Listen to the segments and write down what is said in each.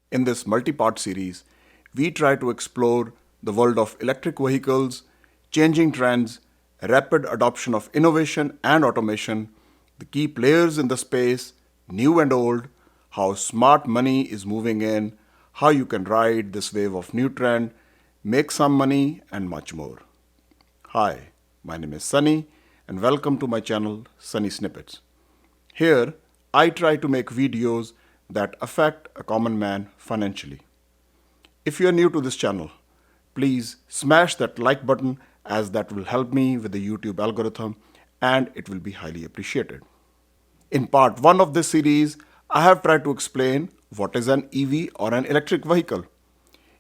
In this multi-part series, we try to explore the world of electric vehicles, changing trends, rapid adoption of innovation and automation, the key players in the space, new and old, how smart money is moving in, how you can ride this wave of new trend, make some money, and much more. Hi, my name is Sunny, and welcome to my channel Sunny Snippets. Here, I try to make videos that affect a common man financially. If you are new to this channel, please smash that like button as that will help me with the YouTube algorithm and it will be highly appreciated. In part 1 of this series, I have tried to explain what is an EV or an electric vehicle.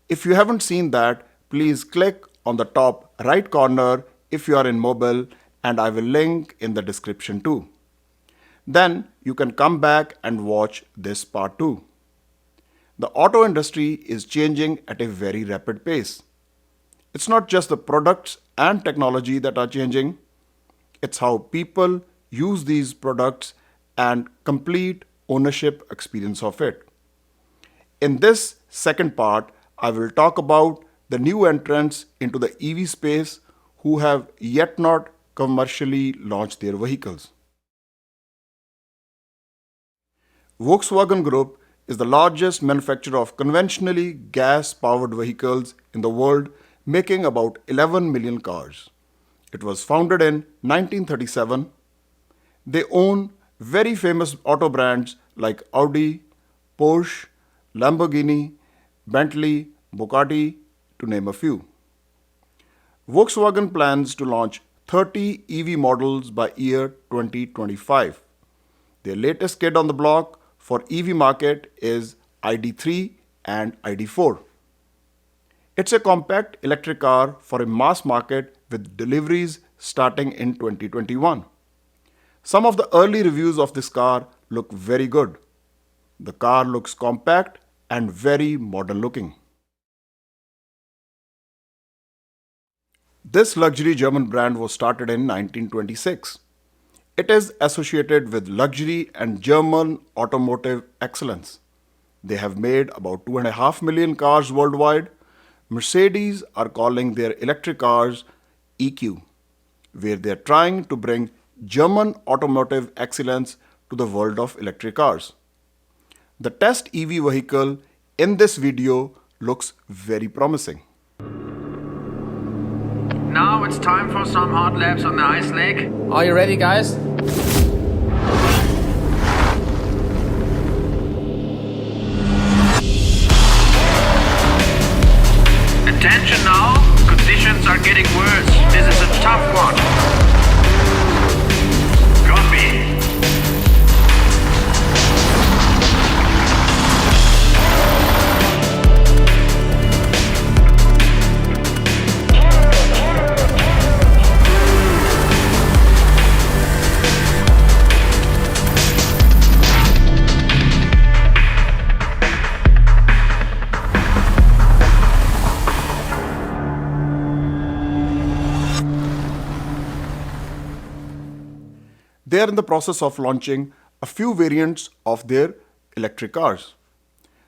If you haven't seen that, please click on the top right corner if you are in mobile and I will link in the description too. Then you can come back and watch this part 2. The auto industry is changing at a very rapid pace. It's not just the products and technology that are changing, it's how people use these products and complete ownership experience of it. In this second part, I will talk about the new entrants into the EV space who have yet not commercially launched their vehicles. Volkswagen Group is the largest manufacturer of conventionally gas-powered vehicles in the world, making about 11 million cars. It was founded in 1937. They own very famous auto brands like Audi, Porsche, Lamborghini, Bentley, Bugatti, to name a few. Volkswagen plans to launch 30 EV models by year 2025. Their latest kid on the block for EV market is ID3 and ID4. It's a compact electric car for a mass market with deliveries starting in 2021. Some of the early reviews of this car look very good. The car looks compact and very modern looking. This luxury German brand was started in 1926. It is associated with luxury and German automotive excellence. They have made about 2.5 million cars worldwide. Mercedes are calling their electric cars EQ, where they are trying to bring German automotive excellence to the world of electric cars. The test EV vehicle in this video looks very promising. Now it's time for some hot laps on the ice lake. Are you ready, guys? Attention now, conditions are getting worse. This is a tough one. Copy. They are in the process of launching a few variants of their electric cars.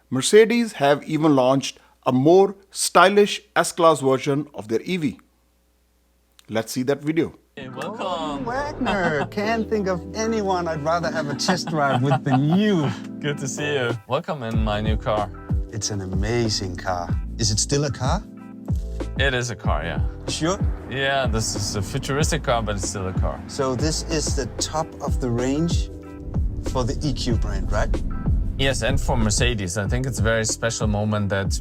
Mercedes have even launched a more stylish S-Class version of their EV. Let's see that video. Welcome. Wagner, can't think of anyone I'd rather have a test drive with than you. Good to see you. Welcome in my new car. It's an amazing car. Is it still a car? It is a car, yeah. Sure. Yeah, this is a futuristic car, but it's still a car. So this is the top of the range for the EQ brand, right? Yes, and for Mercedes, I think it's a very special moment that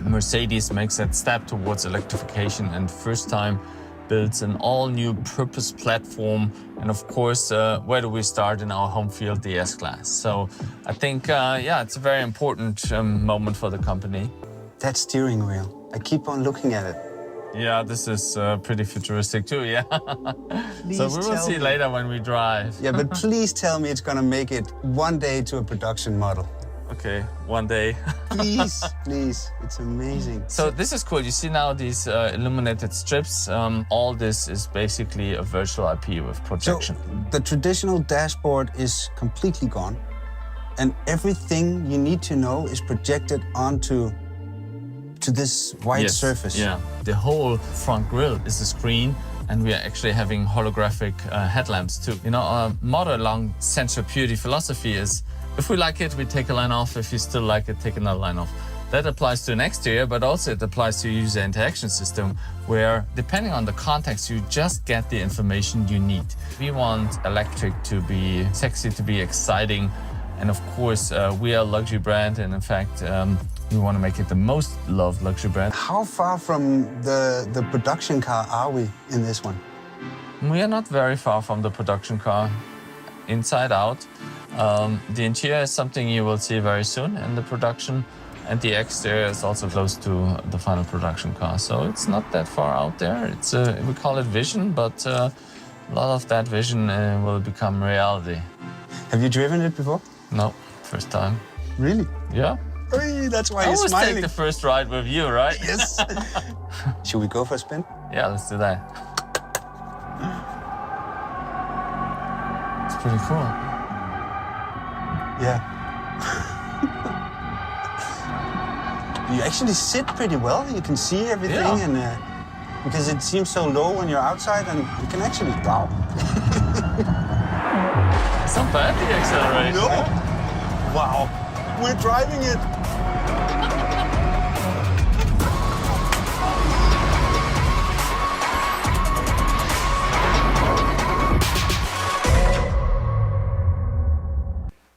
Mercedes makes that step towards electrification and first time builds an all-new purpose platform. And of course, where do we start in our home field, the S-Class? So I think, yeah, it's a very important moment for the company. That steering wheel. I keep on looking at it. Yeah, this is pretty futuristic too, yeah. Please So we will tell see me. later when we drive. Yeah, but please tell me it's gonna make it one day to a production model. Okay, one day. Please, please. It's amazing. So this is cool. You see now these illuminated strips. All this is basically a virtual IP with So projection. the traditional dashboard is completely gone. and everything you need to know is projected onto this white surface. Yeah, the whole front grille is a screen, and we are actually having holographic headlamps too. You know, our motto along sensor purity philosophy is, if we like it, we take a line off. If you still like it, take another line off. That applies to an exterior, but also it applies to a user interaction system where, depending on the context, you just get the information you need. We want electric to be sexy, to be exciting. And of course, we are a luxury brand. And in fact, we want to make it the most loved luxury brand. How far from the production car are we in this one? We are not very far from the production car, inside out. The interior is something you will see very soon in the production. And the exterior is also close to the final production car. So it's not that far out there. It's we call it vision, but a lot of that vision will become reality. Have you driven it before? No, first time. Really? Yeah. Hey, that's why I you're always smiling. take the first ride with you, right? Yes. Should we go for a spin? Yeah, let's do that. It's pretty cool. Yeah. You actually sit pretty well. You can see everything, Yeah. and because it seems so low when you're outside, and you can actually wow. It's not bad, the acceleration. No. Wow. We're driving it.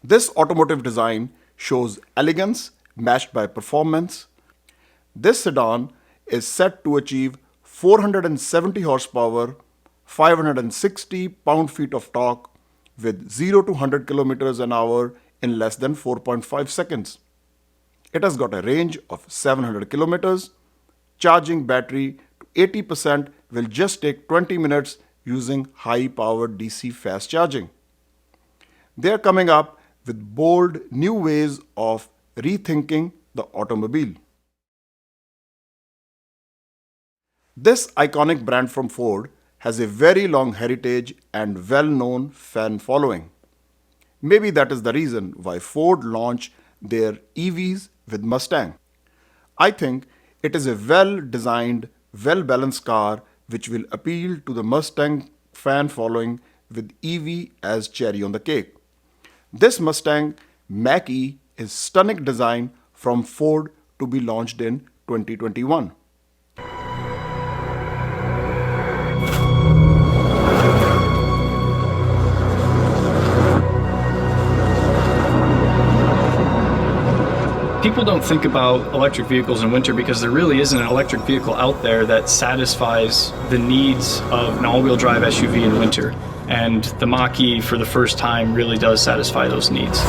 This automotive design shows elegance matched by performance. This sedan is set to achieve 470 horsepower, 560 pound-feet of torque with 0 to 100 kilometers an hour in less than 4.5 seconds. It has got a range of 700 kilometers. Charging battery to 80% will just take 20 minutes using high-powered DC fast charging. They are coming up with bold new ways of rethinking the automobile. This iconic brand from Ford has a very long heritage and well-known fan following. Maybe that is the reason why Ford launched their EVs with Mustang. I think it is a well-designed, well-balanced car which will appeal to the Mustang fan following with EV as cherry on the cake. This Mustang Mach-E is stunning design from Ford to be launched in 2021. People don't think about electric vehicles in winter because there really isn't an electric vehicle out there that satisfies the needs of an all-wheel drive SUV in winter. And the Mach-E, for the first time, really does satisfy those needs.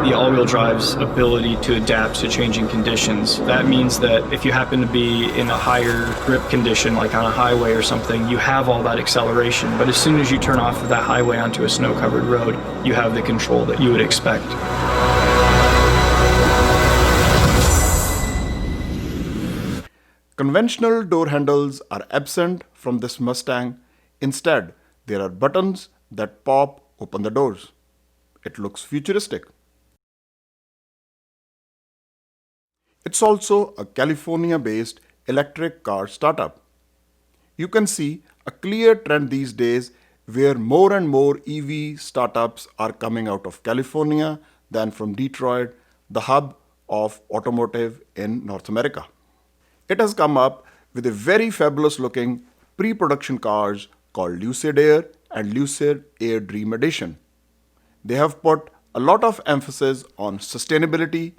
The all-wheel drive's ability to adapt to changing conditions. That means that if you happen to be in a higher grip condition, like on a highway or something, you have all that acceleration. But as soon as you turn off of that highway onto a snow-covered road, you have the control that you would expect. Conventional door handles are absent from this Mustang. Instead, there are buttons that pop open the doors. It looks futuristic. It's also a California-based electric car startup. You can see a clear trend these days where more and more EV startups are coming out of California than from Detroit, the hub of automotive in North America. It has come up with a very fabulous looking pre-production cars called Lucid Air and Lucid Air Dream Edition. They have put a lot of emphasis on sustainability,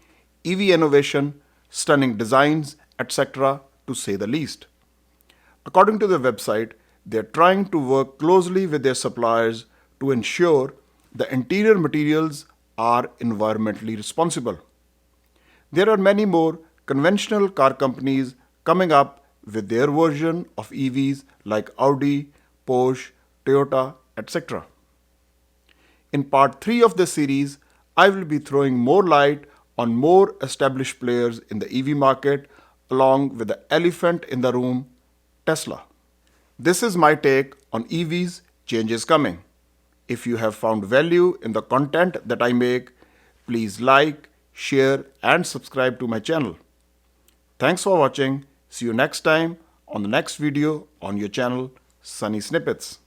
EV innovation, stunning designs, etc. to say the least. According to their website, they are trying to work closely with their suppliers to ensure the interior materials are environmentally responsible. There are many more conventional car companies coming up with their version of EVs like Audi, Porsche, Toyota, etc. In part 3 of this series, I will be throwing more light on more established players in the EV market along with the elephant in the room, Tesla. This is my take on EVs Change is coming. If you have found value in the content that I make, please like, share, and subscribe to my channel. Thanks for watching. See you next time on the next video on your channel, Sunny Snippets.